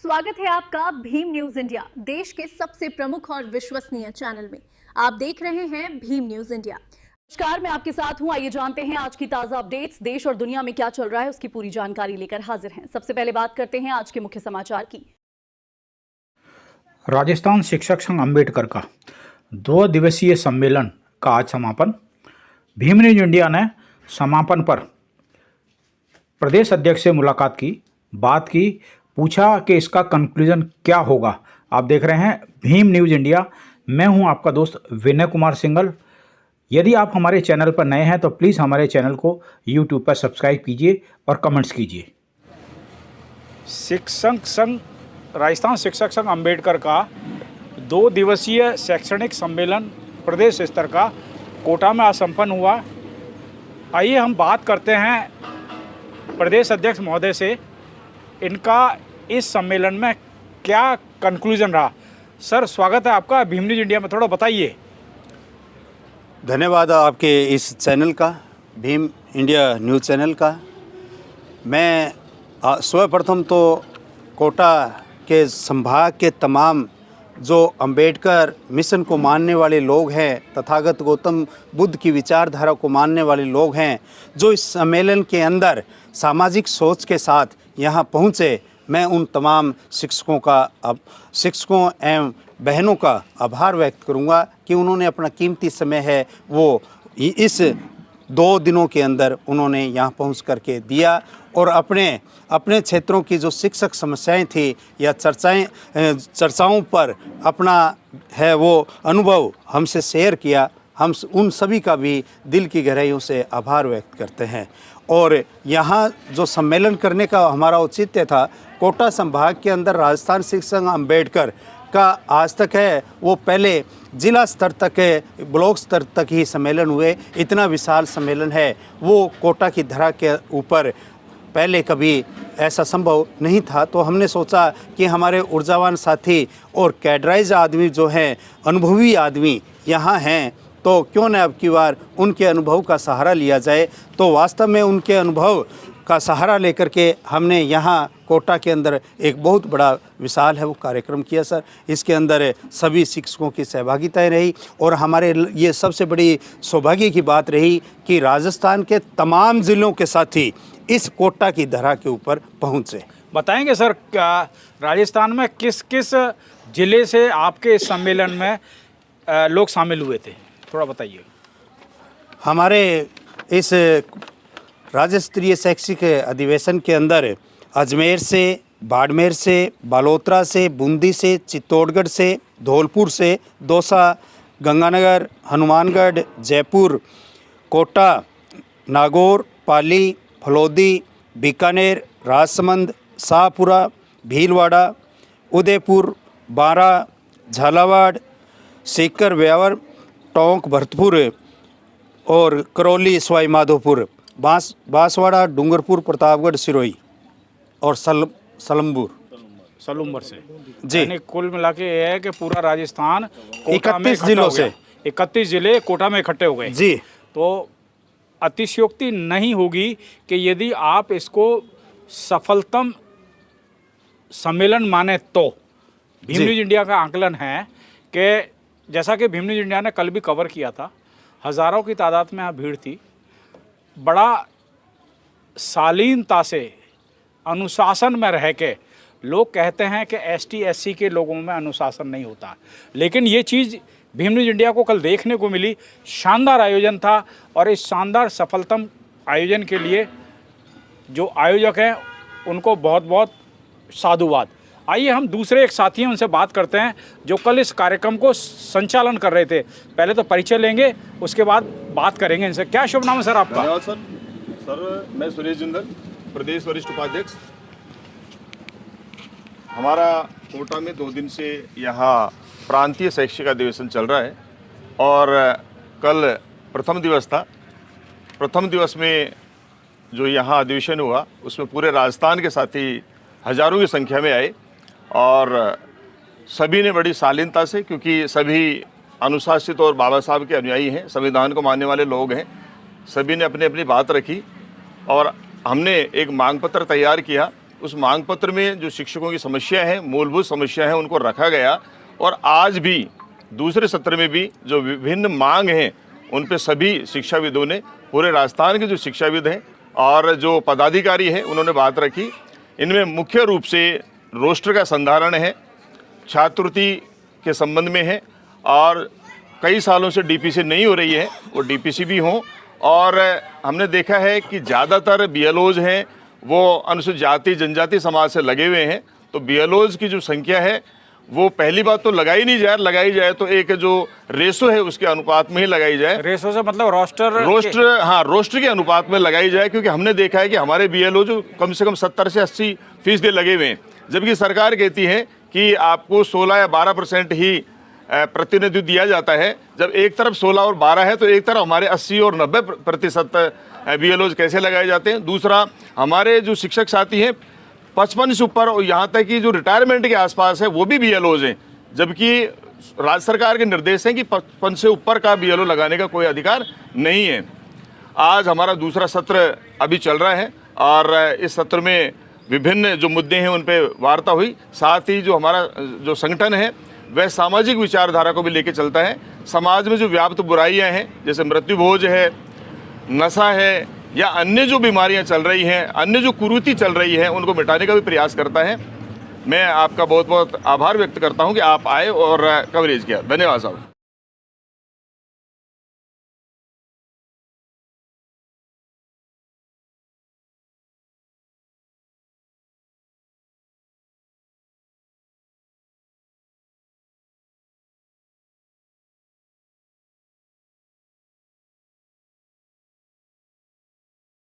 स्वागत है आपका भीम न्यूज इंडिया, देश के सबसे प्रमुख और विश्वसनीय चैनल में। आप देख रहे हैं भीम न्यूज इंडिया। नमस्कार, मैं आपके साथ हूं। आइए जानते हैं आज की ताजा अपडेट्स। देश और दुनिया में क्या चल रहा है उसकी पूरी जानकारी लेकर हाजिर हैं। सबसे पहले बात करते हैं आज के मुख्य समाचार की। राजस्थान शिक्षक संघ अम्बेडकर का 2 दिवसीय सम्मेलन का आज समापन। भीम न्यूज इंडिया ने समापन पर प्रदेश अध्यक्ष से मुलाकात की, बात की, पूछा कि इसका कंक्लूजन क्या होगा। आप देख रहे हैं भीम न्यूज इंडिया। मैं हूं आपका दोस्त विनय कुमार सिंघल। यदि आप हमारे चैनल पर नए हैं तो प्लीज़ हमारे चैनल को यूट्यूब पर सब्सक्राइब कीजिए और कमेंट्स कीजिए। शिक्षक संघ राजस्थान शिक्षक संघ अम्बेडकर का 2 दिवसीय शैक्षणिक सम्मेलन प्रदेश स्तर का कोटा में आज संपन्न हुआ। आइए हम बात करते हैं प्रदेश अध्यक्ष महोदय से, इनका इस सम्मेलन में क्या कंक्लूजन रहा। सर, स्वागत है आपका भीम न्यूज इंडिया में, थोड़ा बताइए। धन्यवाद आपके इस चैनल का, भीम इंडिया न्यूज़ चैनल का। मैं सर्वप्रथम तो कोटा के संभाग के तमाम जो अंबेडकर मिशन को मानने वाले लोग हैं, तथागत गौतम बुद्ध की विचारधारा को मानने वाले लोग हैं, जो इस सम्मेलन के अंदर सामाजिक सोच के साथ यहाँ पहुँचे, मैं उन तमाम शिक्षकों एवं बहनों का आभार व्यक्त करूँगा कि उन्होंने अपना कीमती समय है वो इस 2 दिनों के अंदर उन्होंने यहाँ पहुँच करके दिया और अपने क्षेत्रों की जो शिक्षक समस्याएं थी या चर्चाओं पर अपना है वो अनुभव हमसे शेयर किया। हम उन सभी का भी दिल की गहराइयों से आभार व्यक्त करते हैं। और यहाँ जो सम्मेलन करने का हमारा औचित्य था, कोटा संभाग के अंदर राजस्थान शिक्षक संघ अम्बेडकर का आज तक है वो पहले जिला स्तर तक है, ब्लॉक स्तर तक ही सम्मेलन हुए। इतना विशाल सम्मेलन है वो कोटा की धरा के ऊपर पहले कभी ऐसा संभव नहीं था। तो हमने सोचा कि हमारे ऊर्जावान साथी और कैडराइज आदमी जो हैं, अनुभवी आदमी यहाँ हैं, तो क्यों न अब की बार उनके अनुभव का सहारा लिया जाए। तो वास्तव में उनके अनुभव का सहारा लेकर के हमने यहाँ कोटा के अंदर एक बहुत बड़ा विशाल है वो कार्यक्रम किया सर। इसके अंदर सभी शिक्षकों की सहभागिताएं रही और हमारे ये सबसे बड़ी सौभाग्य की बात रही कि राजस्थान के तमाम ज़िलों के साथी इस कोटा की धरा के ऊपर पहुँचे। बताएंगे सर, क्या राजस्थान में किस किस जिले से आपके इस सम्मेलन में लोग शामिल हुए थे, थोड़ा बताइए। हमारे इस राज्य स्तरीय शैक्षिक अधिवेशन के अंदर अजमेर से, बाड़मेर से, बालोतरा से, बूंदी से, चित्तौड़गढ़ से, धौलपुर से, दौसा, गंगानगर, हनुमानगढ़, जयपुर, कोटा, नागौर, पाली, फलौदी, बीकानेर, राजसमंद, शाहपुरा, भीलवाड़ा, उदयपुर, बारा, झालावाड़, सीकर, व्यावर, टोंक, भरतपुर और करौली, सवाई माधोपुर, बांसवाड़ा, डूंगरपुर, प्रतापगढ़, सिरोही और सलम्बर से जी। यानी कुल मिला के ये है कि पूरा राजस्थान 31 जिलों से 31 जिले कोटा में इकट्ठे हो गए जी। तो अतिशयोक्ति नहीं होगी कि यदि आप इसको सफलतम सम्मेलन माने तो भीम न्यूज इंडिया का आकलन है कि जैसा कि भीम न्यूज इंडिया ने कल भी कवर किया था, हज़ारों की तादाद में यहाँ भीड़ थी। बड़ा शालीनता से अनुशासन में रह के लोग कहते हैं कि ST SC के लोगों में अनुशासन नहीं होता, लेकिन ये चीज़ भीम न्यूज इंडिया को कल देखने को मिली। शानदार आयोजन था और इस शानदार सफलतम आयोजन के लिए जो आयोजक हैं उनको बहुत बहुत साधुवाद। आइए हम दूसरे एक साथी हैं, उनसे बात करते हैं जो कल इस कार्यक्रम को संचालन कर रहे थे। पहले तो परिचय लेंगे, उसके बाद बात करेंगे इनसे। क्या शुभ नाम है सर आपका? धन्यवाद सर, मैं सुरेश जिंदल, प्रदेश वरिष्ठ उपाध्यक्ष। हमारा कोटा में 2 दिन से यहाँ प्रांतीय शैक्षिक अधिवेशन चल रहा है और कल प्रथम दिवस था। प्रथम दिवस में जो यहाँ अधिवेशन हुआ उसमें पूरे राजस्थान के साथी हज़ारों की संख्या में आए और सभी ने बड़ी शालीनता से, क्योंकि सभी अनुशासित और बाबा साहब के अनुयायी हैं, संविधान को मानने वाले लोग हैं, सभी ने अपनी अपनी बात रखी और हमने एक मांग पत्र तैयार किया उस मांग पत्र में जो शिक्षकों की समस्या है, मूलभूत समस्या है, उनको रखा गया। और आज भी दूसरे सत्र में भी जो विभिन्न मांग हैं उन पे सभी शिक्षाविदों ने, पूरे राजस्थान के जो शिक्षाविद हैं और जो पदाधिकारी हैं, उन्होंने बात रखी। इनमें मुख्य रूप से रोस्टर का संधारण है, छात्रवृत्ति के संबंध में है, और कई सालों से डीपीसी नहीं हो रही है, वो डीपीसी भी हों। और हमने देखा है कि ज़्यादातर बीएलओज हैं वो अनुसूचित जाति जनजाति समाज से लगे हुए हैं, तो बीएलओज की जो संख्या है वो पहली बात तो लगाई नहीं जाए, लगाई जाए तो एक जो रेशो है उसके अनुपात में ही लगाई जाए। रेशो से मतलब रोस्टर रोस्टर के अनुपात में लगाई जाए, क्योंकि हमने देखा है कि हमारे बीएलओ जो कम से कम 70 से 80% लगे हुए हैं, जबकि सरकार कहती है कि आपको 16 या 12% ही प्रतिनिधित्व दिया जाता है। जब एक तरफ 16 और 12 है तो एक तरफ हमारे 80 और 90% बीएलओज कैसे लगाए जाते हैं। दूसरा, हमारे जो शिक्षक साथी हैं 55 से ऊपर और यहाँ तक कि जो रिटायरमेंट के आसपास है वो भी बीएलओज हैं, जबकि राज्य सरकार के निर्देश हैं कि 55 से ऊपर का बीएलओ लगाने का कोई अधिकार नहीं है। आज हमारा दूसरा सत्र अभी चल रहा है और इस सत्र में विभिन्न जो मुद्दे हैं उन पे वार्ता हुई। साथ ही जो हमारा जो संगठन है वह सामाजिक विचारधारा को भी लेके चलता है। समाज में जो व्याप्त बुराइयां हैं, जैसे मृत्युभोज है, नशा है, या अन्य जो बीमारियां चल रही हैं, अन्य जो कुरीति चल रही है, उनको मिटाने का भी प्रयास करता है। मैं आपका बहुत बहुत आभार व्यक्त करता हूं कि आप आए और कवरेज किया। धन्यवाद साहब।